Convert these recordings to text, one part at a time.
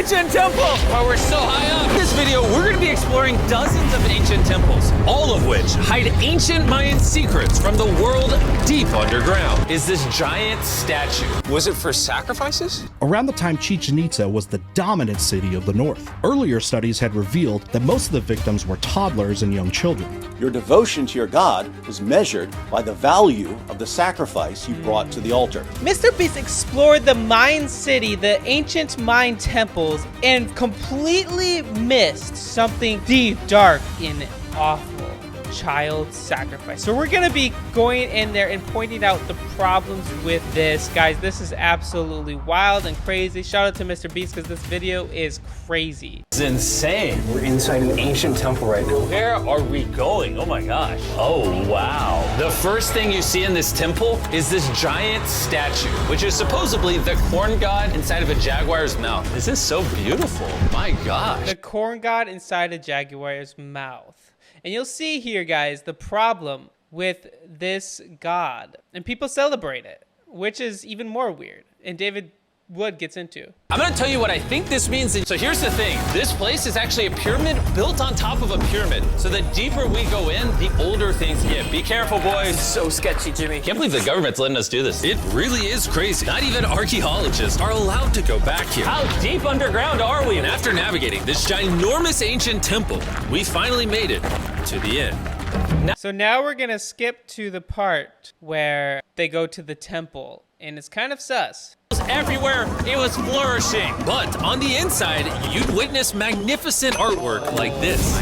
ancient temple! Why we're so high up. In this video, we're gonna be exploring dozens of ancient temples, all of which hide ancient Mayan secrets from the world deep underground. Is this giant statue? Was it for sacrifices? Around the time Chichen Itza was the dominant city of the north. Earlier studies had revealed that most of the victims were toddlers and young children. Your devotion to your God was measured by the value of the sacrifice you brought to the altar. MrBeast explored the Mayan city, the ancient Mayan temples, and completely missed something deep, dark, and awful. Child sacrifice. So we're gonna be going in there and pointing out the problems with this. Guys, this is absolutely wild and crazy. Shout out to MrBeast because this video is crazy. It's insane. We're inside an ancient temple right now. Where are we going? Oh my gosh. Oh, wow. The first thing you see in this temple is this giant statue, which is supposedly the corn god inside of a jaguar's mouth. This is so beautiful. My gosh. The corn god inside a jaguar's mouth. And you'll see here, guys, the problem with this god. And people celebrate it, which is even more weird. And David Wood gets into. I'm gonna tell you what I think this means. So here's the thing. This place is actually a pyramid built on top of a pyramid. So the deeper we go in, the older things get. Be careful, boys. It's so sketchy, Jimmy. Can't believe the government's letting us do this. It really is crazy. Not even archaeologists are allowed to go back here. How deep underground are we? And after navigating this ginormous ancient temple, we finally made it to the end. So now we're gonna skip to the part where they go to the temple. And it's kind of sus. Everywhere, it was flourishing. But on the inside, you'd witness magnificent artwork like this.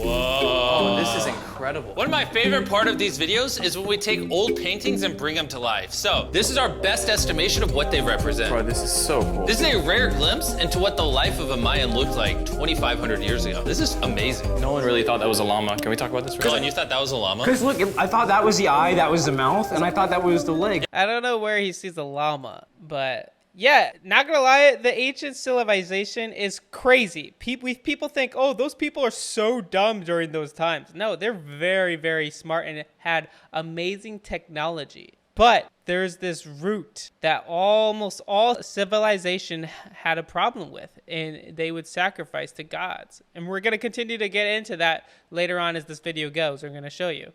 Whoa. This is incredible. One of my favorite part of these videos is when we take old paintings and bring them to life. So this is our best estimation of what they represent. Bro, this is so cool. This is a rare glimpse into what the life of a Mayan looked like 2,500 years ago. This is amazing. No one really thought that was a llama. Can we talk about this? Colin, you thought that was a llama? Because look, I thought that was the eye, that was the mouth, and I thought that was the leg. I don't know where he sees a llama, but yeah, not gonna lie, the ancient civilization is crazy. People think, oh, those people are so dumb during those times. No, they're very, very smart and had amazing technology. But there's this root that almost all civilization had a problem with, and they would sacrifice to gods. And we're gonna continue to get into that later on as this video goes. I'm gonna show you.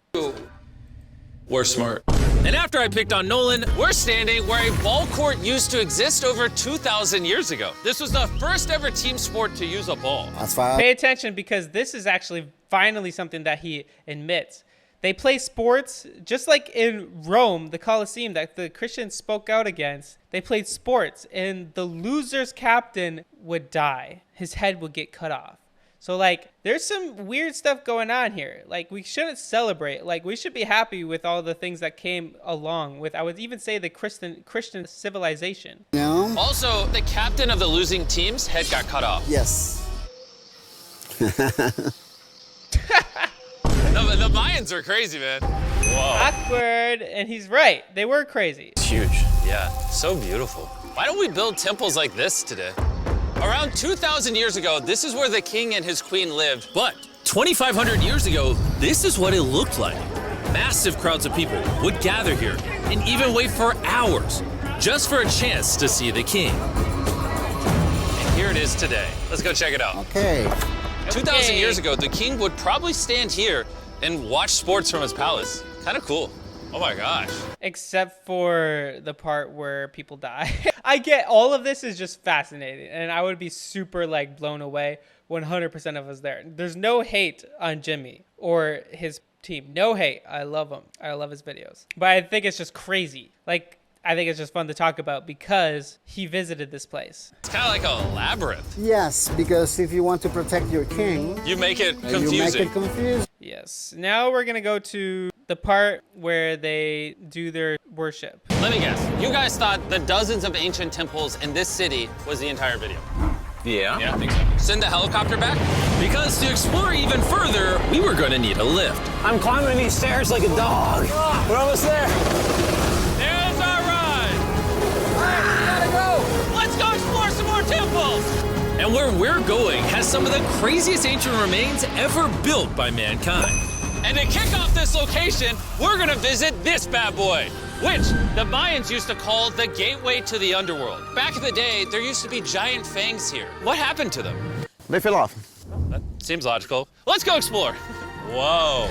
We're smart. And after I picked on Nolan, we're standing where a ball court used to exist over 2,000 years ago. This was the first ever team sport to use a ball. That's fine. Pay attention because this is actually finally something that he admits. They play sports just like in Rome, the Colosseum that the Christians spoke out against. They played sports and the loser's captain would die. His head would get cut off. So like, there's some weird stuff going on here. Like, we shouldn't celebrate. Like, we should be happy with all the things that came along with, I would even say, the Christian civilization. No. Also, the captain of the losing team's head got cut off. Yes. The Mayans are crazy, man. Whoa. Awkward, and he's right. They were crazy. It's huge. Yeah, so beautiful. Why don't we build temples like this today? Around 2,000 years ago, this is where the king and his queen lived. But 2,500 years ago, this is what it looked like. Massive crowds of people would gather here and even wait for hours just for a chance to see the king. And here it is today. Let's go check it out. Okay. 2,000 years ago, the king would probably stand here and watch sports from his palace. Kind of cool. Oh my gosh. Except for the part where people die. I get all of this is just fascinating. And I would be super like blown away. 100% of us there. There's no hate on Jimmy or his team. No hate. I love him. I love his videos. But I think it's just crazy. Like, I think it's just fun to talk about because he visited this place. It's kind of like a labyrinth. Yes, because if you want to protect your king, You make it confusing. you make it confused. Yes. Now we're going to go to the part where they do their worship. Let me guess. You guys thought the dozens of ancient temples in this city was the entire video. Yeah? Yeah, I think so. Send the helicopter back? Because to explore even further, we were going to need a lift. I'm climbing these stairs like a dog. We're almost there. There's our ride! Alright, we gotta go. Let's go explore some more temples! And where we're going has some of the craziest ancient remains ever built by mankind. And to kick off this location, we're gonna visit this bad boy. which the Mayans used to call the gateway to the underworld. Back in the day, there used to be giant fangs here. What happened to them? They fell off. That seems logical. Let's go explore. Whoa.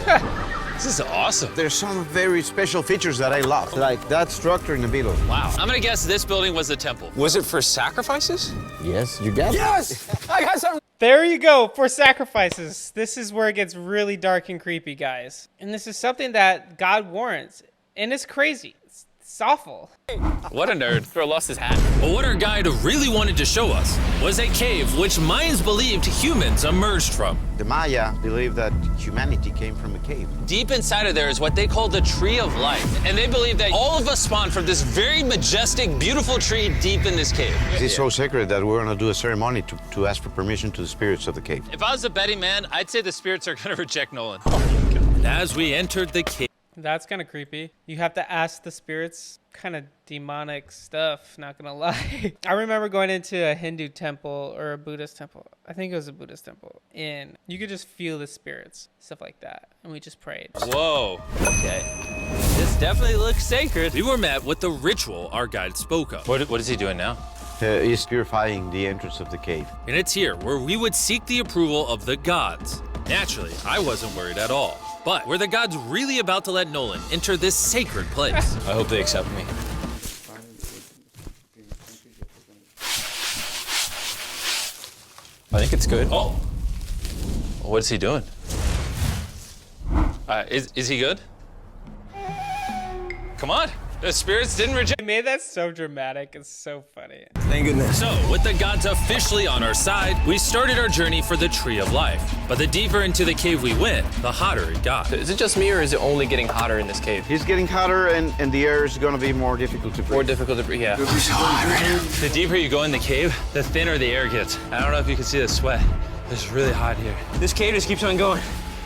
This is awesome. There's some very special features that I love, like that structure in the middle. Wow. I'm gonna guess this building was the temple. Was it for sacrifices? Yes, you got it. Yes! I got something. There you go, for sacrifices. This is where it gets really dark and creepy, guys. And this is something that God warrants. And it's crazy. It's awful. What a nerd. Throw lost his hat. But what our guide really wanted to show us was a cave which Mayans believed humans emerged from. The Maya believe that humanity came from a cave. Deep inside of there is what they call the tree of life. And they believe that all of us spawned from this very majestic, beautiful tree deep in this cave. It's so sacred that we're going to do a ceremony to ask for permission to the spirits of the cave. If I was a betting man, I'd say the spirits are going to reject Nolan. And as we entered the cave, That's kind of creepy. You have to ask the spirits, kind of demonic stuff, not gonna lie. I remember going into a Hindu temple or a Buddhist temple. I think it was a Buddhist temple. And you could just feel the spirits, stuff like that. And we just prayed. whoa, okay. This definitely looks sacred. We were met with the ritual our guide spoke of. What is he doing now? He's purifying the entrance of the cave. And it's here where we would seek the approval of the gods. Naturally, I wasn't worried at all. But were the gods really about to let Nolan enter this sacred place? I hope they accept me. I think it's good. Oh, what is he doing? Is he good? Come on, the spirits didn't reject. They made that so dramatic. It's so funny. Thank goodness. So, with the gods officially on our side, we started our journey for the Tree of Life. But the deeper into the cave we went, the hotter it got. Is it just me, or is it only getting hotter in this cave? He's getting hotter, and the air is going to be more difficult to breathe. More difficult to breathe, yeah. The deeper you go in the cave, the thinner the air gets. I don't know if you can see the sweat. It's really hot here. This cave just keeps on going,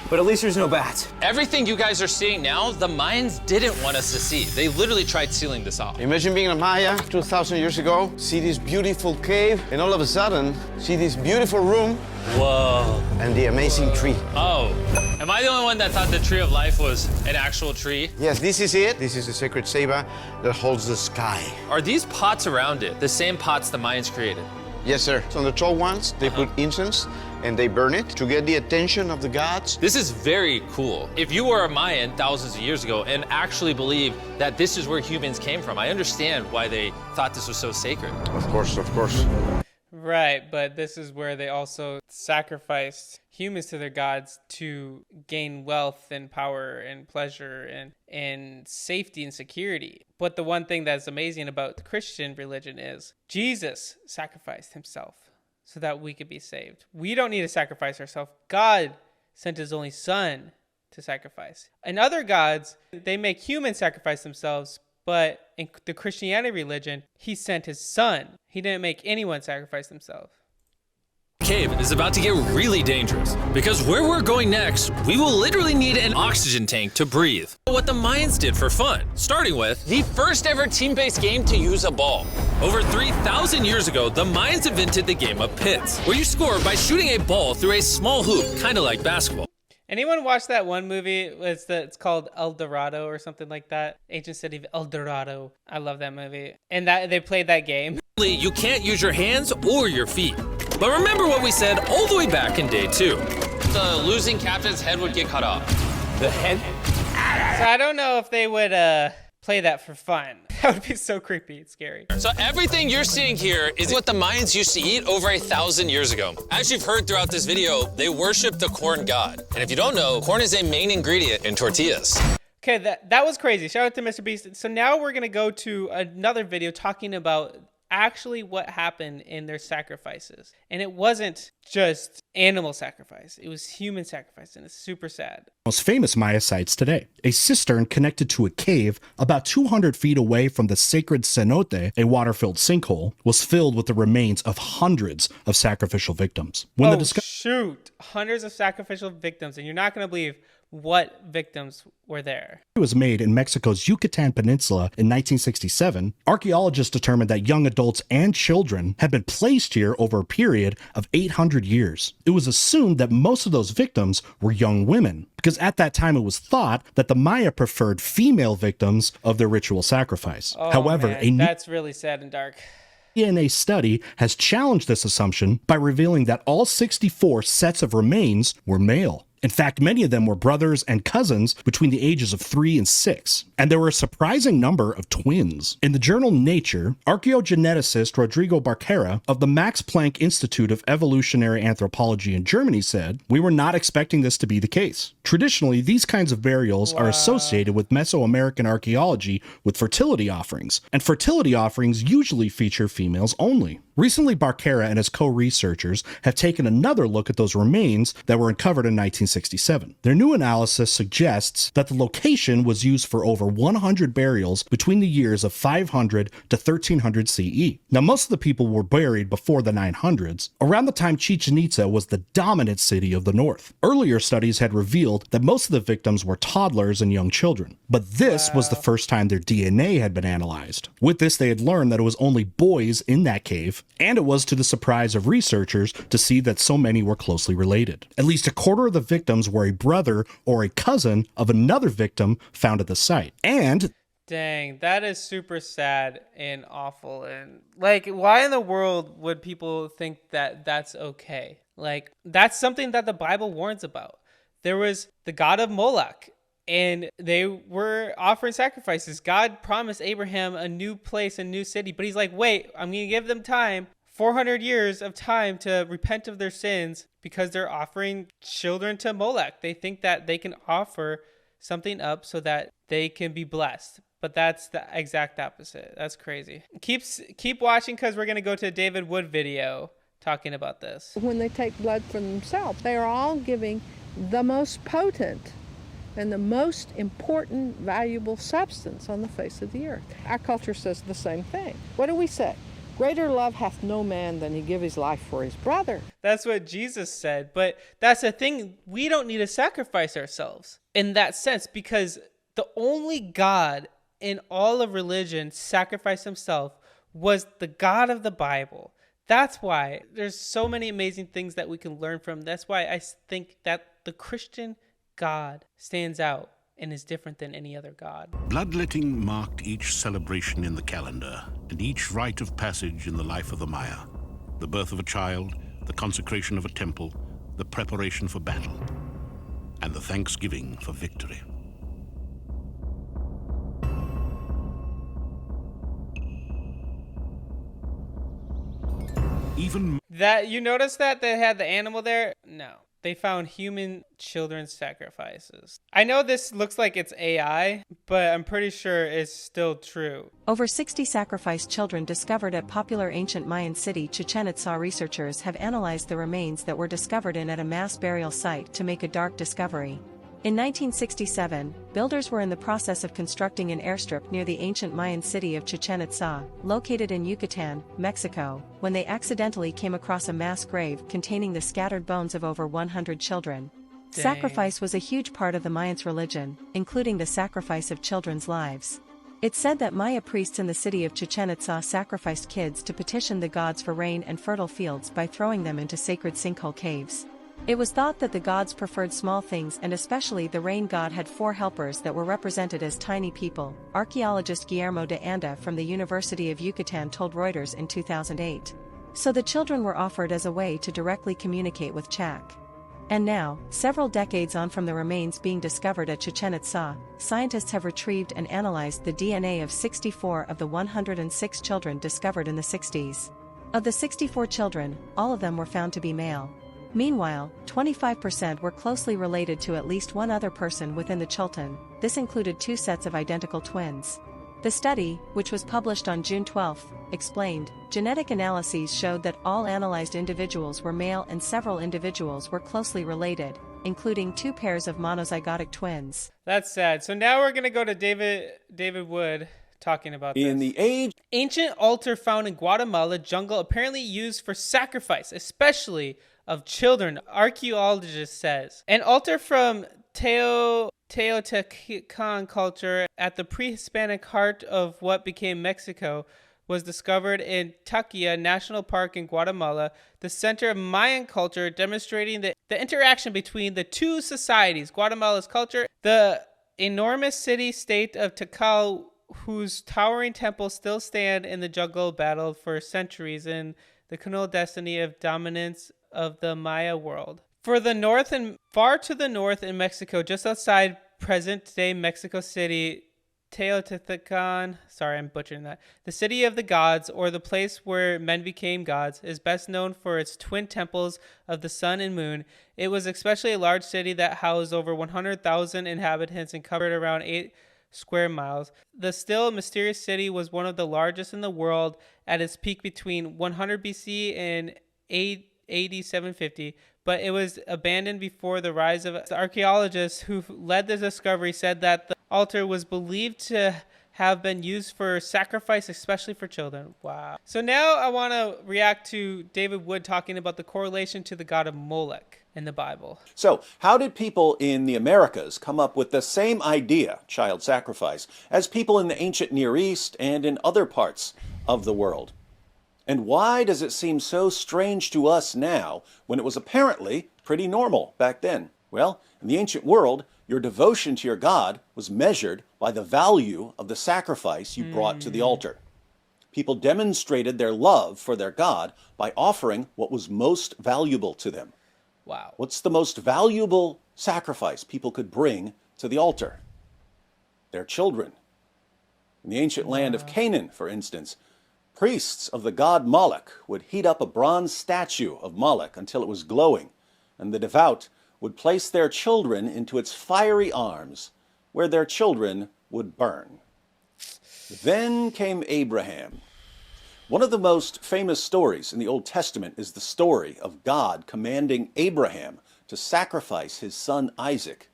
but at least there's no bats. Everything you guys are seeing now, the Mayans didn't want us to see. They literally tried sealing this off. Imagine being a Maya 2,000 years ago, see this beautiful cave, and all of a sudden, see this beautiful room Whoa. and the amazing tree. Oh, am I the only one that thought the Tree of Life was an actual tree? Yes, this is it. This is the sacred ceiba that holds the sky. Are these pots around it the same pots the Mayans created? Yes, sir. So on the tall ones, they put incense and they burn it to get the attention of the gods. This is very cool. If you were a Mayan thousands of years ago and actually believe that this is where humans came from, I understand why they thought this was so sacred. Of course, of course. Right, but this is where they also sacrificed humans to their gods to gain wealth and power and pleasure and safety and security. But the one thing that's amazing about the Christian religion is Jesus sacrificed himself so that we could be saved. We don't need to sacrifice ourselves. God sent his only son to sacrifice. And other gods, they make humans sacrifice themselves, but in the Christianity religion, he sent his son. He didn't make anyone sacrifice themselves. Cave is about to get really dangerous because where we're going next, we will literally need an oxygen tank to breathe. What the Mayans did for fun, starting with the first ever team-based game to use a ball. Over 3,000 years ago, the Mayans invented the game of pits, where you score by shooting a ball through a small hoop, kind of like basketball. Anyone watch that one movie? It's called El Dorado or something like that. Ancient City of El Dorado. I love that movie. And that they played that game. You can't use your hands or your feet. But remember what we said all the way back in day 2. The losing captain's head would get cut off. The head? So I don't know if they would play that for fun. That would be so creepy and scary. So everything you're seeing here is what the Mayans used to eat over 1,000 years ago. As you've heard throughout this video, they worship the corn god. And if you don't know, corn is a main ingredient in tortillas. Okay, that was crazy. Shout out to MrBeast. So now we're gonna go to another video talking about actually what happened in their sacrifices. And it wasn't just animal sacrifice. It was human sacrifice, and it's super sad. Most famous Maya sites today. A cistern connected to a cave about 200 feet away from the sacred cenote, a water-filled sinkhole, was filled with the remains of hundreds of sacrificial victims. Shoot. Hundreds of sacrificial victims. And you're not going to believe what victims were there. It was made in Mexico's Yucatan Peninsula in 1967. Archaeologists determined that young adults and children had been placed here over a period of 800 years. It was assumed that most of those victims were young women, because at that time it was thought that the Maya preferred female victims of their ritual sacrifice. Oh, However, man, that's really sad and dark. DNA study has challenged this assumption by revealing that all 64 sets of remains were male. In fact, many of them were brothers and cousins between the ages of 3 and 6, and there were a surprising number of twins. In the journal Nature, archaeogeneticist Rodrigo Barquera of the Max Planck Institute of Evolutionary Anthropology in Germany said, "We were not expecting this to be the case. Traditionally, these kinds of burials are associated with Mesoamerican archaeology with fertility offerings, and fertility offerings usually feature females only." Recently, Barquera and his co-researchers have taken another look at those remains that were uncovered in 1967. Their new analysis suggests that the location was used for over 100 burials between the years of 500 to 1300 CE. Now, most of the people were buried before the 900s, around the time Chichen Itza was the dominant city of the north. Earlier studies had revealed that most of the victims were toddlers and young children, but this was the first time their DNA had been analyzed. With this, they had learned that it was only boys in that cave, and it was to the surprise of researchers to see that so many were closely related. At least a quarter of the victims were a brother or a cousin of another victim found at the site. And dang, that is super sad and awful. And like, why in the world would people think that that's okay? Like, that's something that the Bible warns about. There was the god of Moloch, and they were offering sacrifices. God promised Abraham a new place, a new city, but he's like, wait, I'm going to give them time, 400 years of time to repent of their sins, because they're offering children to Moloch. They think that they can offer something up so that they can be blessed. But that's the exact opposite. That's crazy. Keep watching, because we're going to go to a David Wood video talking about this. When they take blood from themselves, they are all giving the most potent and the most important, valuable substance on the face of the earth. Our culture says the same thing. What do we say? Greater love hath no man than he give his life for his brother. That's what Jesus said. But that's the thing. We don't need to sacrifice ourselves in that sense, because the only God in all of religion sacrificed himself was the God of the Bible. That's why there's so many amazing things that we can learn from. That's why I think that the Christian God stands out and is different than any other God. Bloodletting marked each celebration in the calendar and each rite of passage in the life of the Maya. The birth of a child, the consecration of a temple, the preparation for battle, and the thanksgiving for victory. Even that, you notice that they had the animal there? No. They found human children's sacrifices. I know this looks like it's AI, but I'm pretty sure it's still true. Over 60 sacrificed children discovered at popular ancient Mayan city Chichen Itza. Researchers have analyzed the remains that were discovered at a mass burial site to make a dark discovery. In 1967, builders were in the process of constructing an airstrip near the ancient Mayan city of Chichen Itza, located in Yucatan, Mexico, when they accidentally came across a mass grave containing the scattered bones of over 100 children. Dang. Sacrifice was a huge part of the Mayans' religion, including the sacrifice of children's lives. It's said that Maya priests in the city of Chichen Itza sacrificed kids to petition the gods for rain and fertile fields by throwing them into sacred sinkhole caves. It was thought that the gods preferred small things, and especially the rain god had 4 helpers that were represented as tiny people, archaeologist Guillermo de Anda from the University of Yucatan told Reuters in 2008. So the children were offered as a way to directly communicate with Chak. And now, several decades on from the remains being discovered at Chichen Itza, scientists have retrieved and analyzed the DNA of 64 of the 106 children discovered in the 60s. Of the 64 children, all of them were found to be male. Meanwhile, 25% were closely related to at least one other person within the Chultan. This included 2 sets of identical twins. The study, which was published on June 12, explained, genetic analyses showed that all analyzed individuals were male and several individuals were closely related, including 2 pairs of monozygotic twins. That's sad. So now we're going to go to David Wood talking about In this. the Ancient altar found in Guatemala jungle apparently used for sacrifice, especially of children, archaeologist says. An altar from Teotihuacan culture at the pre-Hispanic heart of what became Mexico was discovered in Taquia National Park in Guatemala, the center of Mayan culture, demonstrating the interaction between the two societies, Guatemala's culture, the enormous city-state of Tikal, whose towering temples still stand in the jungle battled for centuries in the communal destiny of dominance of the Maya world. For the north and far to the north in Mexico, just outside present-day Mexico City, Teotihuacan, sorry, I'm butchering that. The city of the gods, or the place where men became gods, is best known for its twin temples of the sun and moon. It was especially a large city that housed over 100,000 inhabitants and covered around 8 square miles. The still mysterious city was one of the largest in the world at its peak between 100 BC and AD 750, but it was abandoned before the rise of the archaeologists who led the discovery said that the altar was believed to have been used for sacrifice, especially for children. Wow. So now I want to react to David Wood talking about the correlation to the god of Molech in the Bible. So, how did people in the Americas come up with the same idea, child sacrifice, as people in the ancient Near East and in other parts of the world? And why does it seem so strange to us now when it was apparently pretty normal back then? Well, in the ancient world, your devotion to your God was measured by the value of the sacrifice you brought to the altar. People demonstrated their love for their God by offering what was most valuable to them. Wow. What's the most valuable sacrifice people could bring to the altar? Their children. In the ancient land of Canaan, for instance, priests of the god Moloch would heat up a bronze statue of Moloch until it was glowing, and the devout would place their children into its fiery arms, where their children would burn. Then came Abraham. One of the most famous stories in the Old Testament is the story of God commanding Abraham to sacrifice his son Isaac.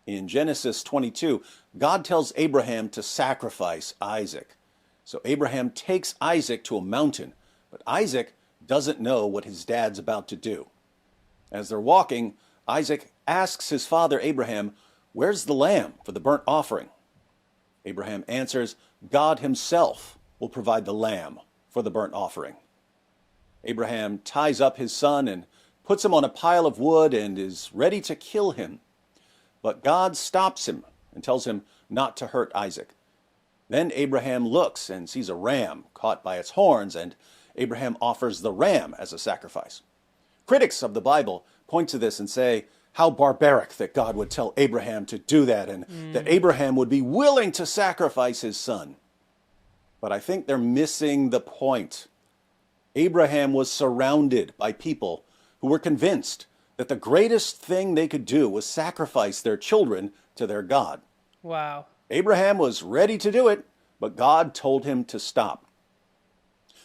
In Genesis 22, God tells Abraham to sacrifice Isaac. So Abraham takes Isaac to a mountain, but Isaac doesn't know what his dad's about to do. As they're walking, Isaac asks his father Abraham, "Where's the lamb for the burnt offering?" Abraham answers, "God himself will provide the lamb for the burnt offering." Abraham ties up his son and puts him on a pile of wood and is ready to kill him. But God stops him and tells him not to hurt Isaac. Then Abraham looks and sees a ram caught by its horns, and Abraham offers the ram as a sacrifice. Critics of the Bible point to this and say how barbaric that God would tell Abraham to do that, and that Abraham would be willing to sacrifice his son. But I think they're missing the point. Abraham was surrounded by people who were convinced that the greatest thing they could do was sacrifice their children to their God. Wow. Abraham was ready to do it, but God told him to stop.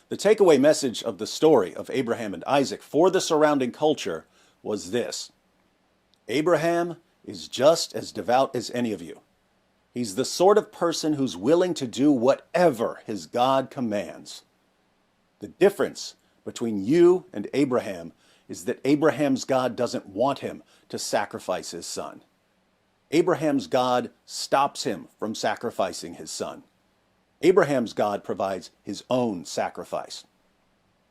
The takeaway message of the story of Abraham and Isaac for the surrounding culture was this: Abraham is just as devout as any of you. He's the sort of person who's willing to do whatever his God commands. The difference between you and Abraham is that Abraham's God doesn't want him to sacrifice his son. Abraham's God stops him from sacrificing his son. Abraham's God provides his own sacrifice.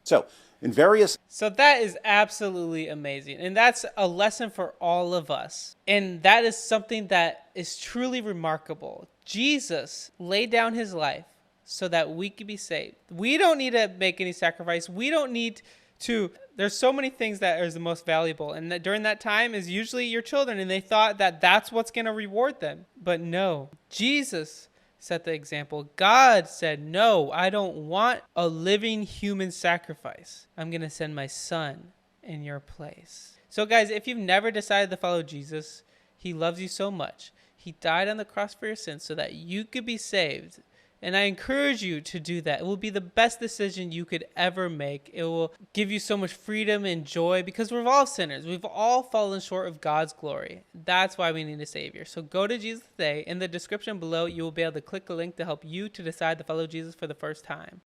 So that is absolutely amazing. And that's a lesson for all of us. And that is something that is truly remarkable. Jesus laid down his life so that we could be saved. We don't need to make any sacrifice. We don't need to. There's so many things that is the most valuable. And that during that time is usually your children. And they thought that that's what's going to reward them. But no, Jesus set the example. God said, no, I don't want a living human sacrifice. I'm going to send my son in your place. So guys, if you've never decided to follow Jesus, he loves you so much. He died on the cross for your sins so that you could be saved. And I encourage you to do that. It will be the best decision you could ever make. It will give you so much freedom and joy because we're all sinners. We've all fallen short of God's glory. That's why we need a Savior. So go to Jesus today. In the description below, you will be able to click a link to help you to decide to follow Jesus for the first time.